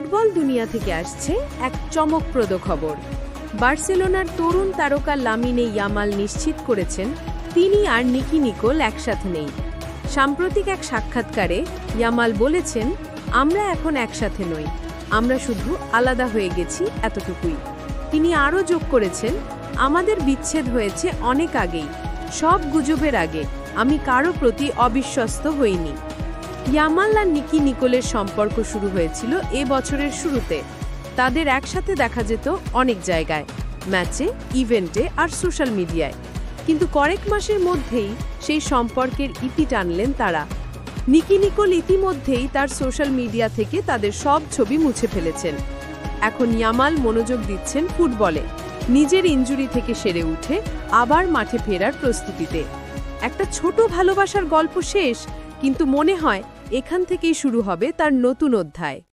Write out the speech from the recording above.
Football দুনিয়া থেকে আসছে এক চমকপ্রদ খবর। বার্সেলোনার তরুণ তারকা লামিনে ইয়ামাল নিশ্চিত করেছেন তিনি আর নিকি নিকোল একসাথে নেই। সাম্প্রতিক এক সাক্ষাৎকারে ইয়ামাল বলেছেন, আমরা এখন একসাথে নই, আমরা শুধু আলাদা হয়ে গেছি, এতটুকুই। তিনি আরও যোগ করেছেন, আমাদের বিচ্ছেদ হয়েছে অনেক আগেই, সব গুজবের আগে। আমি কারো প্রতি অবিশ্বস্ত হইনি। ইয়ামাল আর নিকি নিকোলের সম্পর্ক শুরু হয়েছিল এ বছরের শুরুতে। তাদের একসাথে দেখা যেত অনেক জায়গায়, ম্যাচে, ইভেন্টে আর সোশ্যাল মিডিয়ায়। কিন্তু কয়েক মাসের মধ্যেই সেই সম্পর্কের ইতি টানলেন তারা। নিকি নিকোল ইতিমধ্যেই তার সোশ্যাল মিডিয়া থেকে তাদের সব ছবি মুছে ফেলেছেন। এখন ইয়ামাল মনোযোগ দিচ্ছেন ফুটবলে, নিজের ইনজুরি থেকে সেরে উঠে আবার মাঠে ফেরার প্রস্তুতিতে। একটা ছোট ভালোবাসার গল্প শেষ, কিন্তু মনে হয় এখান থেকেই শুরু হবে তার নতুন অধ্যায়।